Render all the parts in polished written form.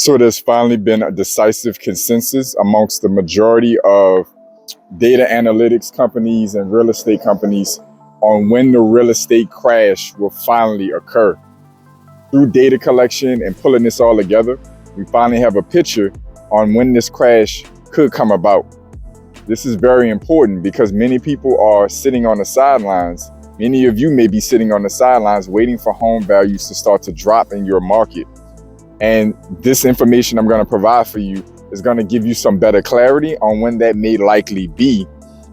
So there's finally been a decisive consensus amongst the majority of data analytics companies and real estate companies on when the real estate crash will finally occur. Through data collection and pulling this all together, we finally have a picture on when this crash could come about. This is very important because many people are sitting on the sidelines. Many of you may be sitting on the sidelines waiting for home values to start to drop in your market. And this information I'm going to provide for you is going to give you some better clarity on when that may likely be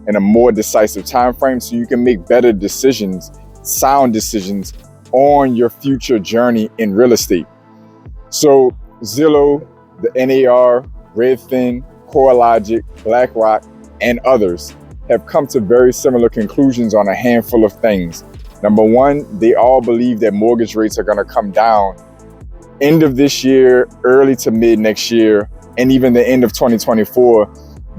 in a more decisive time frame, so you can make better decisions, sound decisions on your future journey in real estate. So Zillow, the NAR, Redfin, CoreLogic, BlackRock, and others have come to very similar conclusions on a handful of things. Number one, they all believe that mortgage rates are going to come down end of this year, early to mid next year, and even the end of 2024.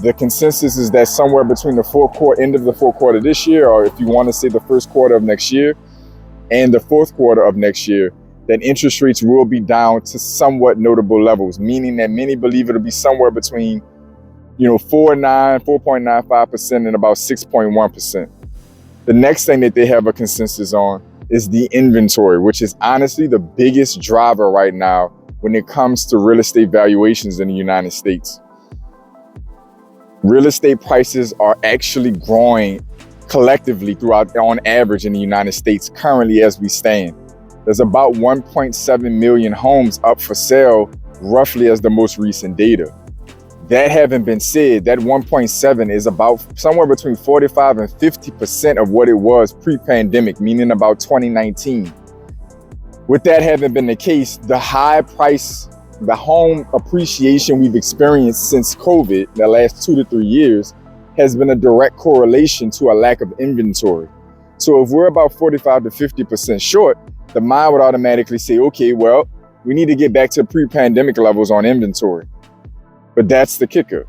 The consensus is that somewhere between the end of the fourth quarter this year, or if you want to say the first quarter of next year, and the fourth quarter of next year, that interest rates will be down to somewhat notable levels, meaning that many believe it'll be somewhere between 4.95% and about 6.1%. The next thing that they have a consensus on is the inventory, which is honestly the biggest driver right now when it comes to real estate valuations in the United States. Real estate prices are actually growing collectively throughout, on average, in the United States currently as we stand. There's about 1.7 million homes up for sale, roughly, as the most recent data. That having been said, that 1.7 is about somewhere between 45 and 50% of what it was pre-pandemic, meaning about 2019. With that having been the case, the home appreciation we've experienced since COVID, the last 2 to 3 years, has been a direct correlation to a lack of inventory. So if we're about 45 to 50% short, the mind would automatically say, okay, well, we need to get back to pre-pandemic levels on inventory. But that's the kicker.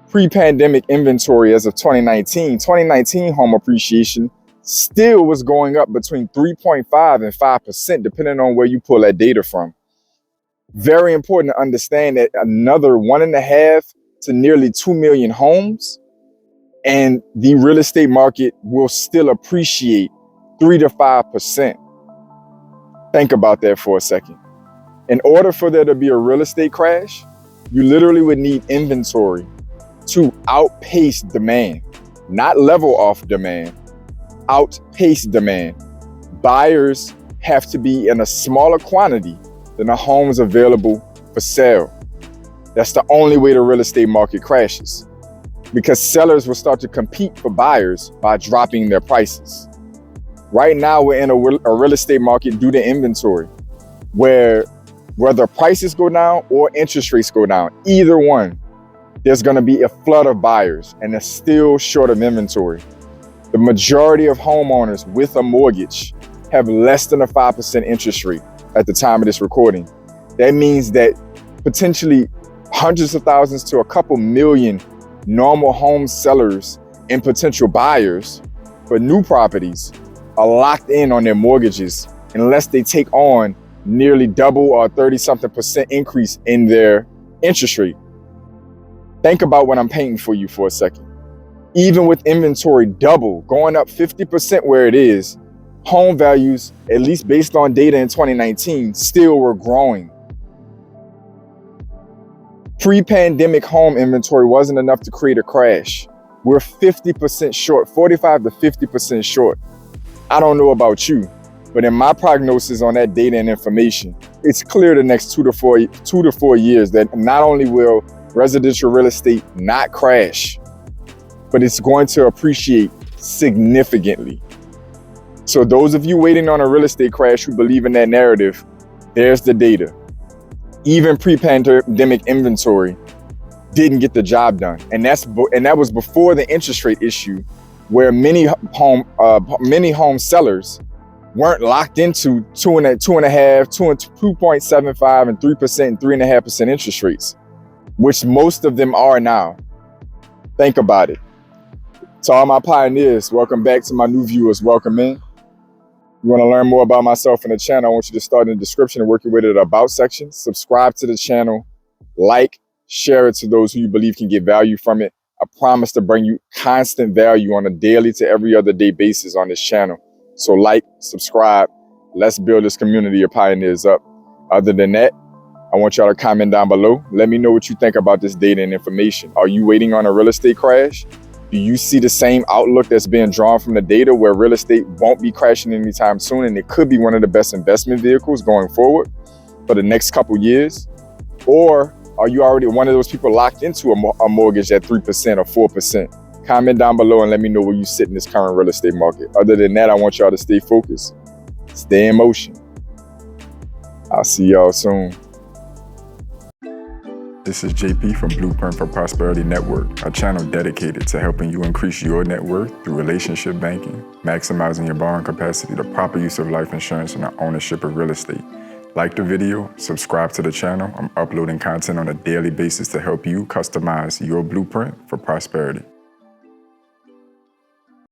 Pre-pandemic inventory as of 2019 home appreciation still was going up between 3.5 and 5%, depending on where you pull that data from. Very important to understand that another 1.5 to nearly 2 million homes, and the real estate market will still appreciate 3 to 5%. Think about that for a second. In order for there to be a real estate crash, you literally would need inventory to outpace demand, not level off demand, outpace demand. Buyers have to be in a smaller quantity than the homes available for sale. That's the only way the real estate market crashes, because sellers will start to compete for buyers by dropping their prices. Right now, we're in a real estate market due to inventory, where whether prices go down or interest rates go down, either one, there's going to be a flood of buyers, and they're still short of inventory. The majority of homeowners with a mortgage have less than a 5% interest rate at the time of this recording. That means that potentially hundreds of thousands to a couple million normal home sellers and potential buyers for new properties are locked in on their mortgages unless they take on nearly double or 30-something% increase in their interest rate. Think about what I'm painting for you for a second. Even with inventory double, going up 50% where it is, home values, at least based on data in 2019, still were growing. Pre-pandemic home inventory wasn't enough to create a crash. We're 50% short, 45 to 50% short. I don't know about you, but in my prognosis on that data and information, it's clear the next 2 to 4 years that not only will residential real estate not crash, but it's going to appreciate significantly. So those of you waiting on a real estate crash who believe in that narrative, there's the data. Even pre-pandemic inventory didn't get the job done. And that was before the interest rate issue, where many home sellers weren't locked into 2.75, and 3% and 3.5% interest rates, which most of them are now. Think about it. To all my pioneers, welcome back. To my new viewers, welcome in. You want to learn more about myself and the channel, I want you to start in the description and work your way to the About section. Subscribe to the channel, like, share it to those who you believe can get value from it. I promise to bring you constant value on a daily to every other day basis on this channel. So like, subscribe, let's build this community of pioneers up. Other than that, I want y'all to comment down below. Let me know what you think about this data and information. Are you waiting on a real estate crash? Do you see the same outlook that's being drawn from the data where real estate won't be crashing anytime soon and it could be one of the best investment vehicles going forward for the next couple years? Or are you already one of those people locked into a mortgage at 3% or 4%? Comment down below and let me know where you sit in this current real estate market. Other than that, I want y'all to stay focused, stay in motion. I'll see y'all soon. This is JP from Blueprint for Prosperity Network, a channel dedicated to helping you increase your net worth through relationship banking, maximizing your borrowing capacity, the proper use of life insurance, and the ownership of real estate. Like the video, subscribe to the channel. I'm uploading content on a daily basis to help you customize your blueprint for prosperity.